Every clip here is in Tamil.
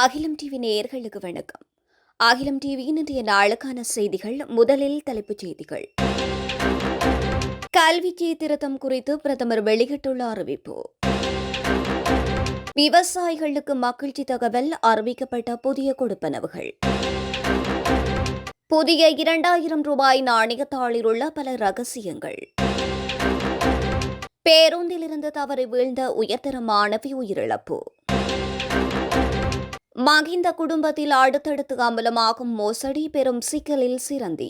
அகிலம் டிவி நேயர்களுக்கு வணக்கம். அகிலம் டிவியின் இன்றைய நாளுக்கான செய்திகள். முதலில் தலைப்புச் செய்திகள். கல்வி சீர்திருத்தம் குறித்து பிரதமர் வெளியிட்டுள்ள அறிவிப்பு. விவசாயிகளுக்கு மகிழ்ச்சி தகவல், அறிவிக்கப்பட்ட புதிய கொடுப்பனவுகள். புதிய 2000 ரூபாய் நாணயத்தாளில் உள்ள பல ரகசியங்கள். பேருந்திலிருந்து தவறி வீழ்ந்த உயர்தர மாணவி உயிரிழப்பு. மகிந்த குடும்பத்தில் அடுத்தடுத்து அம்பலமாகும் மோசடி, பெரும் சிக்கலில் சிரந்தி.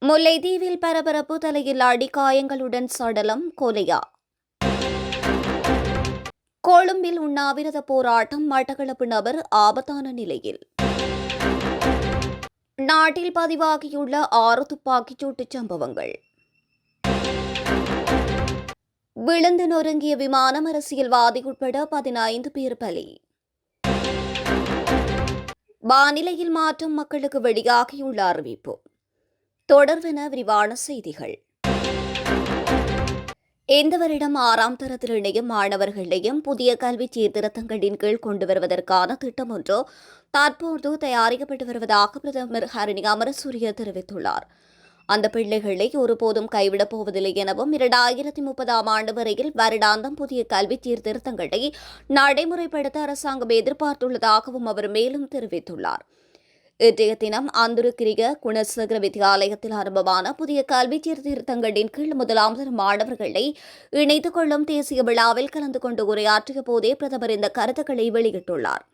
முல்லைத்தீவில் பரபரப்பு, தலையில் அடிக்காயங்களுடன் சடலம், கொலையா? கொழும்பில் உண்ணாவிரத போராட்டம், மட்டக்களப்பு நபர் ஆபத்தான நிலையில். நாட்டில் பதிவாகியுள்ள 6 துப்பாக்கிச்சூட்டுச் சம்பவங்கள். விழுந்து நொறுங்கிய விமானம், அரசியல்வாதி உட்பட 15 பேர் பலி. வானிலையில் மாற்றம், மக்களுக்கு வெளியாகியுள்ள அறிவிப்பு. தொடர்வென விரிவான செய்திகள். இந்த வருடம் 6ஆம் தரத்தில் இணையும் மாணவர்களையும் புதிய கல்வி சீர்திருத்தங்களின் கீழ் கொண்டு வருவதற்கான திட்டம் ஒன்று தற்போது தயாரிக்கப்பட்டு வருவதாக பிரதமர் ஹரணி அமரசூரிய தெரிவித்துள்ளார். அந்த பிள்ளைகளை ஒருபோதும் கைவிடப் போவதில்லை எனவும் 2030ஆம் ஆண்டு வரையில் வருடாந்தம் புதிய கல்வி சீர்திருத்தங்களை நடைமுறைப்படுத்த அரசாங்கம் எதிர்பார்த்துள்ளதாகவும் அவர் மேலும் தெரிவித்துள்ளார். இன்றைய தினம் அந்துருக்கிரிய குணசேகர வித்தியாலயத்தில் ஆரம்பமான புதிய கல்வி சீர்திருத்தங்களின் கீழ் 1ஆம் தர மாணவர்களை இணைத்துக் கொள்ளும் தேசிய விழாவில் கலந்து கொண்டு உரையாற்றிய போதே பிரதமர் இந்த கருத்துக்களை வெளியிட்டுள்ளார்.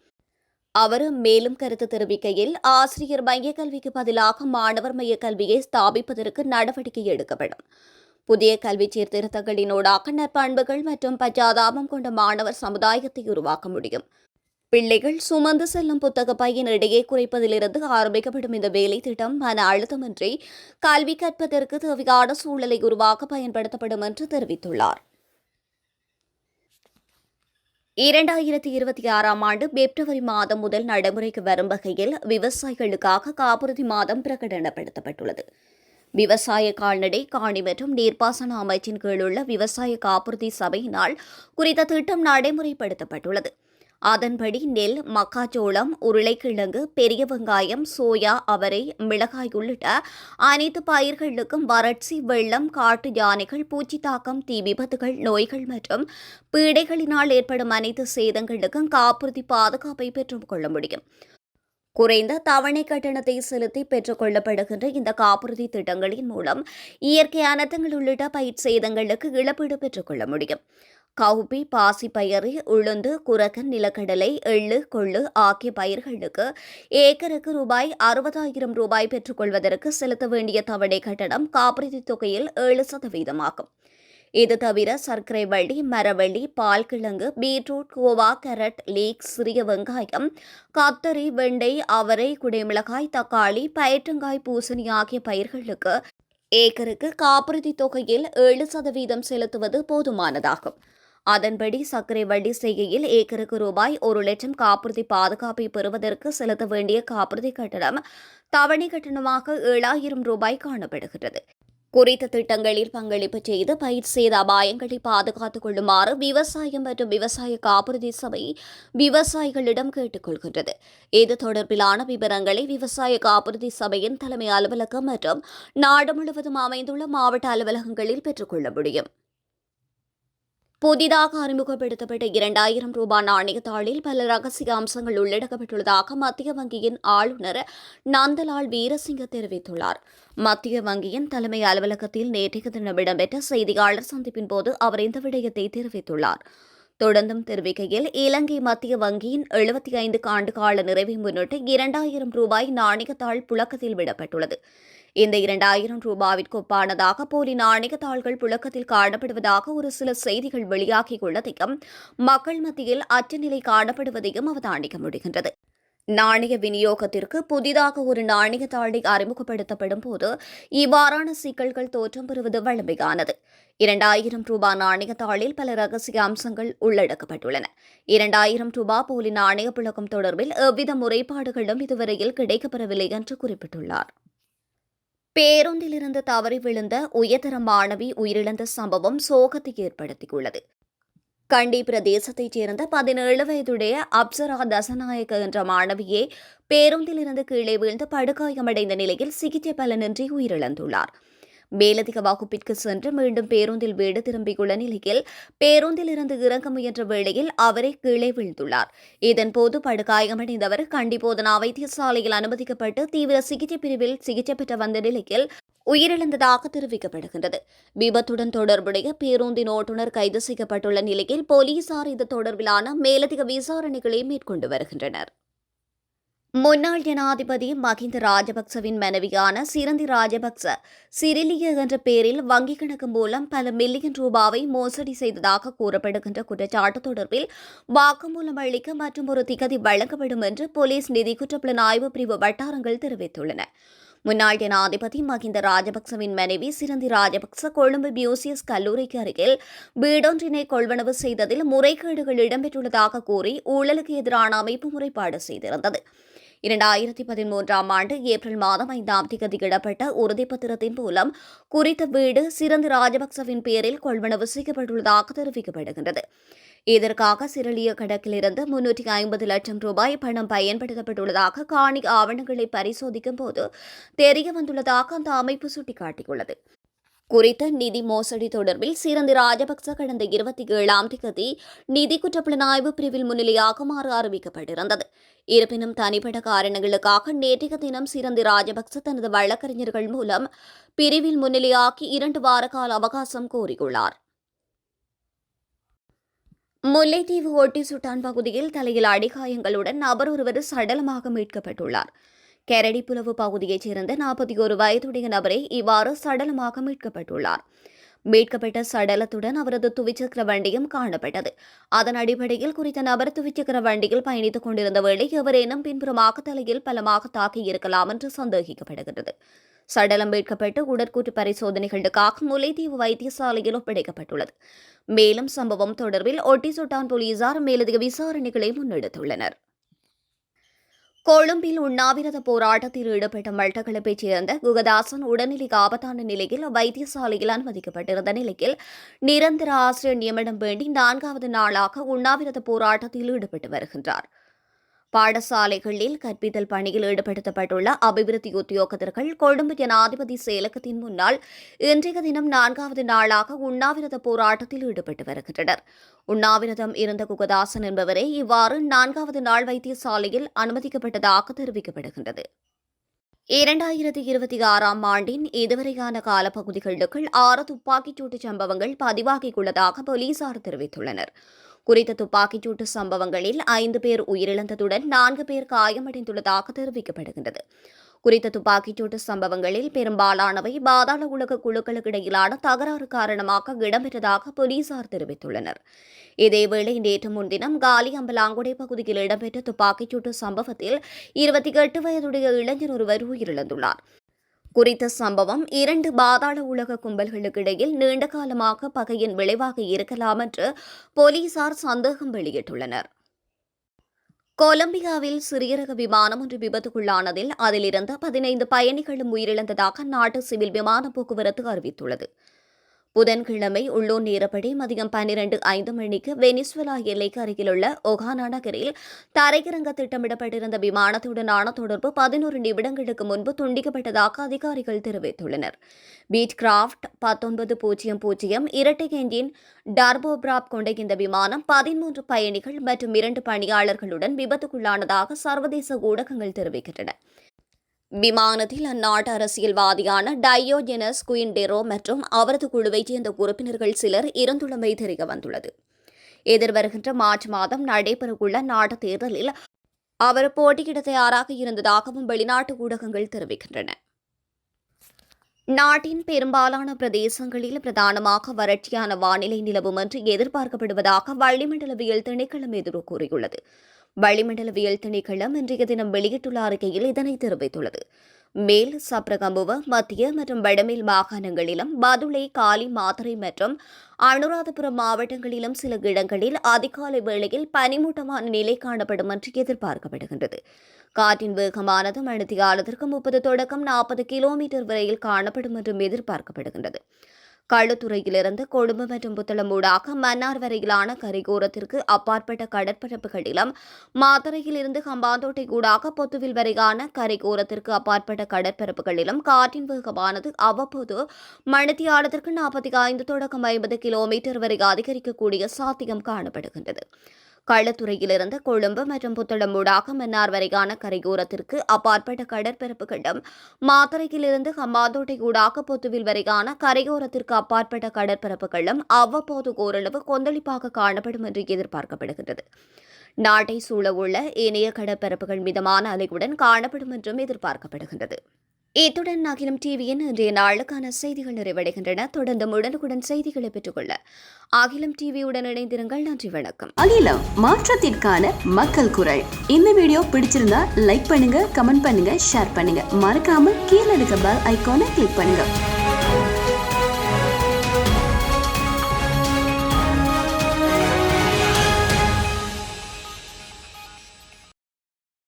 அவர் மேலும் கருத்து தெரிவிக்கையில், ஆசிரியர் மைய கல்விக்கு பதிலாக மாணவர் மைய கல்வியை ஸ்தாபிப்பதற்கு நடவடிக்கை எடுக்கப்படும். புதிய கல்வி சீர்திருத்தங்களினூடாக நற்பண்புகள் மற்றும் பச்சாதாபம் கொண்ட மாணவர் சமுதாயத்தை உருவாக்க முடியும். பிள்ளைகள் சுமந்து செல்லும் புத்தக பையின் இடையே குறைப்பதிலிருந்து ஆரம்பிக்கப்படும் இந்த வேலை திட்டம் மன அழுத்தமின்றி கல்வி கற்பதற்கு தேவையான சூழலை உருவாக்க பயன்படுத்தப்படும் என்று தெரிவித்துள்ளார். 2026ஆம் ஆண்டு பிப்ரவரி மாதம் முதல் நடைமுறைக்கு வரும் வகையில் விவசாயிகளுக்காக காப்புறுதி மாதம் பிரகடனப்படுத்தப்பட்டுள்ளது. விவசாய கால்நடை, காணி மற்றும் நீர்ப்பாசன அமைச்சின் கீழுள்ள விவசாய காப்புறுதி சபையினால் குறித்த திட்டம் நடைமுறைப்படுத்தப்பட்டுள்ளது. அதன்படி நெல், மக்காச்சோளம், உருளைக்கிழங்கு, பெரிய வெங்காயம், சோயா, அவரை, மிளகாய் உள்ளிட்ட அனைத்து பயிர்களுக்கும் வறட்சி, வெள்ளம், காட்டு யானைகள், பூச்சி தாக்கம், தீ விபத்துகள், நோய்கள் மற்றும் பீடைகளினால் ஏற்படும் அனைத்து சேதங்களுக்கும் காப்புறுதி பாதுகாப்பை பெற்றுக் கொள்ள முடியும். குறைந்த தவணை கட்டணத்தை செலுத்தி பெற்றுக் கொள்ளப்படுகின்ற இந்த காப்புறுதி திட்டங்களின் மூலம் இயற்கை அனர்த்தங்கள் உள்ளிட்ட பயிர் சேதங்களுக்கு இழப்பீடு பெற்றுக் கொள்ள முடியும். கவுப்பி, பாசிப்பயிறு, உளுந்து, குரக்கன், நிலக்கடலை, எள்ளு, கொள்ளு ஆகிய பயிர்களுக்கு ஏக்கருக்கு ரூபாய் 60,000 ரூபாய் பெற்றுக்கொள்வதற்கு செலுத்த வேண்டிய தவணை கட்டணம் காப்புறுதி தொகையில் 7% ஆகும். இது தவிர சர்க்கரை வள்ளி, மரவள்ளி, பால் கிழங்கு, பீட்ரூட், கோவா, கேரட், லீக், சிறிய வெங்காயம், கத்தரி, வெண்டை, அவரை, குடைமிளகாய், தக்காளி, பயிற்றங்காய், பூசணி ஆகிய பயிர்களுக்கு ஏக்கருக்கு காப்புறுதி தொகையில் 7% செலுத்துவது போதுமானதாகும். அதன்படி சர்க்கரை வட்டி செய்கையில் ஏக்கருக்கு ரூபாய் 1,00,000 காப்புறுதி பாதுகாப்பை பெறுவதற்கு செலுத்த வேண்டிய காப்புறுதி கட்டணம் தவணை கட்டணமாக 7,000 ரூபாய் காணப்படுகிறது. குறித்த திட்டங்களில் பங்களிப்பு செய்து பயிர் சேத அபாயங்களை பாதுகாத்துக் கொள்ளுமாறு விவசாயம் மற்றும் விவசாய காப்புறுதி சபை விவசாயிகளிடம் கேட்டுக் கொள்கின்றது. இது தொடர்பிலான விவரங்களை விவசாய காப்புறுதி சபையின் தலைமை அலுவலகம் மற்றும் நாடு முழுவதும் அமைந்துள்ள மாவட்ட அலுவலகங்களில் பெற்றுக் கொள்ள முடியும். புதிதாக அறிமுகப்படுத்தப்பட்ட 2000 ரூபாய் நாணயத்தாளில் பல ரகசிய அம்சங்கள் உள்ளடக்கப்பட்டுள்ளதாக மத்திய வங்கியின் ஆளுநர் நந்தலால் வீரசிங்க தெரிவித்துள்ளார். மத்திய வங்கியின் தலைமை அலுவலகத்தில் நேற்றைய தினம் இடம்பெற்ற செய்தியாளர் சந்திப்பின் போது அவர் இந்த விடயத்தை தெரிவித்துள்ளார். தொடர்ந்தும் தெரிவிக்கையில், இலங்கை மத்திய வங்கியின் 75 ஆண்டு கால நிறைவை முன்னிட்டு 2000 ரூபாய் நாணயத்தாள் புழக்கத்தில் விடப்பட்டுள்ளது. இந்த 2000 ரூபாவிற்கு ஒப்பானதாக போலி நாணயத்தாள்கள் புழக்கத்தில் காணப்படுவதாக ஒரு சில செய்திகள் வெளியாகியுள்ளதையும் மக்கள் மத்தியில் அச்சநிலை காணப்படுவதையும் அவதானிக்க முடிகின்றது. நாணய விநியோகத்திற்கு புதிதாக ஒரு நாணயத்தாளை அறிமுகப்படுத்தப்படும் போது இவ்வாறான சிக்கல்கள் தோற்றம் பெறுவது வழமையானது. 2000 ரூபாய் நாணயத்தாளில் பல ரகசிய அம்சங்கள் உள்ளடக்கப்பட்டுள்ளன. 2000 ரூபாய் போலி நாணய புழக்கம் தொடர்பில் எவ்வித முறைப்பாடுகளும் இதுவரையில் கிடைக்கப்பெறவில்லை என்று குறிப்பிட்டுள்ளார். பேருந்திலிருந்து தவறி விழுந்த உயர்தர மாணவி உயிரிழந்த சம்பவம் சோகத்தை ஏற்படுத்தியுள்ளது. கண்டி பிரதேசத்தைச் சேர்ந்த 17 வயதுடைய அப்சரா தசநாயக்க என்ற மாணவியை பேருந்தில் இருந்து கீழே வீழ்ந்து படுகாயமடைந்த நிலையில் சிகிச்சை பலனின்றி உயிரிழந்துள்ளார். மேலதிக வகுப்பிற்கு சென்று மீண்டும் பேருந்தில் வீடு திரும்பியுள்ள நிலையில் பேருந்தில் இருந்து இறங்க முயன்ற வேளையில் அவரை கீழே வீழ்ந்துள்ளார். இதன்போது படுகாயமடைந்தவர் கண்டி போதனா வைத்தியசாலையில் அனுமதிக்கப்பட்டு தீவிர சிகிச்சை பிரிவில் சிகிச்சை பெற்று வந்த நிலையில் உயிரிழந்ததாக தெரிவிக்கப்படுகின்றது. விபத்துடன் தொடர்புடைய பேருந்தின் ஓட்டுநர் கைது செய்யப்பட்டுள்ள நிலையில் போலீசார் இது தொடர்பிலான மேலதிக விசாரணைகளை மேற்கொண்டு வருகின்றனர். முன்னாள் ஜனாதிபதி மஹிந்த ராஜபக்சவின் மனைவியான சிரந்தி ராஜபக்ச சிரிலிய என்ற பெயரில் வங்கிக் கணக்கு மூலம் பல மில்லியன் ரூபாவை மோசடி செய்ததாக கூறப்படுகின்ற குற்றச்சாட்டு தொடர்பில் வாக்குமூலம் அளிக்க மற்றும் ஒரு திகதி வழங்கப்படும் என்று போலீஸ் நிதி குற்றப்புலனாய்வு பிரிவு வட்டாரங்கள் தெரிவித்துள்ளன. முன்னாள் ஜனாதிபதி மஹிந்த ராஜபக்சவின் மனைவி சிரந்தி ராஜபக்ச கொழும்பு பியூசியஸ் கல்லூரிக்கு அருகில் வீடொன்றினை கொள்வனவு செய்ததில் முறைகேடுகள் இடம்பெற்றுள்ளதாக கூறி ஊழலுக்கு எதிரான அமைப்பு முறைப்பாடு செய்திருந்தது. 2013ஆம் ஆண்டு ஏப்ரல் மாதம் 5ஆம் தேதி இடப்பட்ட உறுதிப்பத்திரத்தின் மூலம் குறித்த வீடு சிரந்தி ராஜபக்சவின் பெயரில் கொள்வனவு செய்யப்பட்டுள்ளதாக தெரிவிக்கப்படுகின்றது. இதற்காக சிரலிய கணக்கிலிருந்து 350 லட்சம் ரூபாய் பணம் பயன்படுத்தப்பட்டுள்ளதாக காணி ஆவணங்களை பரிசோதிக்கும் போது தெரியவந்துள்ளதாக அந்த அமைப்பு சுட்டிக்காட்டியுள்ளது. குறித்த நிதி மோசடி தொடர்பில் சிரந்தி ராஜபக்ச கடந்த 27ஆம் தேதி நிதி குற்றப்புலனாய்வு பிரிவில் முன்னிலையாகுமாறு அறிவிக்கப்பட்டிருந்தது. இருப்பினும் தனிப்பட்ட காரணங்களுக்காக நேற்றைய தினம் சிரந்தி ராஜபக்ச தனது வழக்கறிஞர்கள் மூலம் பிரிவில் முன்னிலையாக்கி 2 வார கால அவகாசம் கோரியுள்ளார். முல்லைத்தீவு ஒட்டி சுட்டான் பகுதியில் தலையில் அடிகாயங்களுடன் நபர் ஒருவர் சடலமாக மீட்கப்பட்டுள்ளார். கெரடிப்புலவு பகுதியைச் சேர்ந்த 41 வயதுடைய நபரே இவ்வாறு சடலமாக மீட்கப்பட்டுள்ளார். மீட்கப்பட்ட சடலத்துடன் அவரது துவிச்சக்கர வண்டியும் காணப்பட்டது. அதன் அடிப்படையில் குறித்த நபர் துவிச்சக்கர வண்டியில் பயணித்துக் கொண்டிருந்த வேளை எவரேனும் பின்புறமாக தலையில் பலமாக தாக்கியிருக்கலாம் என்று சந்தேகிக்கப்படுகிறது. சடலம் மீட்கப்பட்டு உடற்கூற்று பரிசோதனைகளுக்காக முல்லைத்தீவு வைத்தியசாலையில் ஒப்படைக்கப்பட்டுள்ளது. மேலும் சம்பவம் தொடர்பில் ஒட்டி சுட்டான் போலீசார் மேலதிக விசாரணைகளை முன்னெடுத்துள்ளனர். கொழும்பில் உண்ணாவிரத போராட்டத்தில் ஈடுபட்ட மட்டக்களப்பைச் சேர்ந்த குகதாசன் உடல்நிலை ஆபத்தான நிலையில் வைத்தியசாலையில் அனுமதிக்கப்பட்டிருந்த நிலையில் நிரந்தர ஆசிரியர் நியமனம் வேண்டி 4வது நாளாக உண்ணாவிரத போராட்டத்தில் ஈடுபட்டு வருகின்றார். பாடசாலைகளில் கற்பித்தல் பணியில் ஈடுபடுத்தப்பட்டுள்ள அபிவிருத்தி உத்தியோகத்தர்கள் கொழும்பு ஜனாதிபதி செயலகத்தின் முன்னால் இன்றைய தினம் 4வது நாளாக உண்ணாவிரத போராட்டத்தில் ஈடுபட்டு வருகின்றனர். உண்ணாவிரதம் இருந்த குகதாசன் என்பவரே இவ்வாறு 4வது நாள் வைத்தியசாலையில் அனுமதிக்கப்பட்டதாக தெரிவிக்கப்படுகின்றது. 2026ஆம் ஆண்டின் இதுவரையான காலப்பகுதிகளுக்குள் 6 துப்பாக்கிச்சூட்டு சம்பவங்கள் பதிவாகியுள்ளதாக போலீசார் தெரிவித்துள்ளனர். குறித்த துப்பாக்கிச்சூட்டு சம்பவங்களில் 5 பேர் உயிரிழந்ததுடன் 4 பேர் காயமடைந்துள்ளதாக தெரிவிக்கப்படுகின்றது. குறித்த துப்பாக்கிச்சூட்டு சம்பவங்களில் பெரும்பாலானவை பாதாள உலக குழுக்களுக்கு இடையிலான தகராறு காரணமாக இடம்பெற்றதாக போலீசார் தெரிவித்துள்ளனர். இதேவேளை நேற்று முன்தினம் காலி அம்பலாங்குடை பகுதியில் இடம்பெற்ற துப்பாக்கிச்சூட்டு சம்பவத்தில் 28 வயதுடைய இளைஞர் ஒருவர் உயிரிழந்துள்ளார். குறித்த சம்பவம் 2 பாதாள உலக கும்பல்களுக்கு இடையில் நீண்ட காலமாக பகையின் விளைவாக இருக்கலாம் என்று போலீசார் சந்தேகம் வெளியிட்டுள்ளனர். கொலம்பியாவில் சிறிய ரக விமானம் ஒன்று விபத்துக்குள்ளானதில் அதிலிருந்த 15 பயணிகளும் உயிரிழந்ததாக நாட்டு சிவில் விமான போக்குவரத்து அறிவித்துள்ளது. புதன்கிழமை உள்ளூர் நேரப்படி மதியம் 12:05 மணிக்கு வெனிசுவேலா எல்லைக்கு அருகிலுள்ள ஒகானா நகரில் தரையிறங்க திட்டமிடப்பட்டிருந்த விமானத்துடனான தொடர்பு 11 நிமிடங்களுக்கு முன்பு துண்டிக்கப்பட்டதாக அதிகாரிகள் தெரிவித்துள்ளனர். பீட் கிராஃப்ட் 1900 இரட்டை என்ஜின் டர்போபிராப் கொண்ட இந்த விமானம் 13 பயணிகள் மற்றும் 2 பணியாளர்களுடன் விபத்துக்குள்ளானதாக சர்வதேச ஊடகங்கள் தெரிவிக்கின்றன. விமானத்தில் அந்நாட்டு அரசியல்வாதியான டையோஜெனஸ் குயின்டெரோ மற்றும் அவரது குழுவைச் சேர்ந்த உறுப்பினர்கள் சிலர் இறந்துள்ளமை தெரியவந்துள்ளது. எதிர்வருகின்ற மார்ச் மாதம் நடைபெறவுள்ள நாட்டு தேர்தலில் அவர் போட்டியிட தயாராக இருந்ததாகவும் வெளிநாட்டு ஊடகங்கள் தெரிவிக்கின்றன. நாட்டின் பெரும்பாலான பிரதேசங்களில் பிரதானமாக வறட்சியான வானிலை நிலவும் என்று எதிர்பார்க்கப்படுவதாக வளிமண்டலவியல் திணைக்களம் எதிர்வு கூறியுள்ளது. வளிமண்டலவியல் திணைக்களம் இன்றைய தினம் வெளியிட்டுள்ள அறிக்கையில் இதனை தெரிவித்துள்ளது. மேல் சப்ரகம்புவ மத்திய மற்றும் வடமேல் மாகாணங்களிலும் பதுளை காலி மாத்தறை மற்றும் அனுராதபுரம் மாவட்டங்களிலும் சில இடங்களில் அதிகாலை வேளையில் பனிமூட்டமான நிலை காணப்படும் என்று எதிர்பார்க்கப்படுகின்றது. காற்றின் வேகமானது மணித்தியாலத்திற்கு 30 தொடக்கம் 40 கிலோமீட்டர் வரையில் காணப்படும் என்றும் எதிர்பார்க்கப்படுகின்றது. களுத்துறையிலிருந்து கொழும்பு மற்றும் புத்தளம் ஊடாக மன்னார் வரையிலான கரையோரத்திற்கு அப்பாற்பட்ட கடற்பரப்புகளிலும், மாத்தறையிலிருந்து ஹம்பாந்தோட்டை ஊடாக பொத்துவில் வரையான கரையோரத்திற்கு அப்பாற்பட்ட கடற்பரப்புகளிலும் காற்றின் வேகமானது அவ்வப்போது மணித்தியாலத்திற்கு 45 தொடக்கம் 50 கிலோமீட்டர் வரை அதிகரிக்கக்கூடிய சாத்தியம் காணப்படுகின்றது. களுத்துறையிலிருந்து கொழும்பு மற்றும் புத்தளம் ஊடாக மன்னார் வரையான கரையோரத்திற்கு அப்பாற்பட்ட கடற்பரப்புகளிலும், மாத்தறையிலிருந்து ஹம்பாந்தோட்டை ஊடாக பொத்துவில் வரையான கரையோரத்திற்கு அப்பாற்பட்ட கடற்பரப்புகளிலும் அவ்வப்போது ஓரளவு கொந்தளிப்பாக காணப்படும் என்று எதிர்பார்க்கப்படுகிறது. நாட்டை சூழவுள்ள ஏனைய கடற்பரப்புகள் மிதமான அலையுடன் காணப்படும் என்றும் எதிர்பார்க்கப்படுகின்றது. இத்துடன் அகிலம் டிவியின் இன்றைய நாளுக்கான செய்திகள் நிறைவடைகின்றன. தொடர்ந்து உடனுக்குடன் செய்திகளை பெற்றுக்கொள்ள அகிலம் டிவியுடன் இணைந்திருங்கள். நன்றி, வணக்கம். அகிலம், மாற்றத்திற்கான மக்கள் குரல். இந்த வீடியோ பிடிச்சிருந்தா லைக் பண்ணுங்க, கமெண்ட் பண்ணுங்க, ஷேர் பண்ணுங்க. மறக்காம கீழே இருக்க பெல் ஐகானை கிளிக் பண்ணுங்க.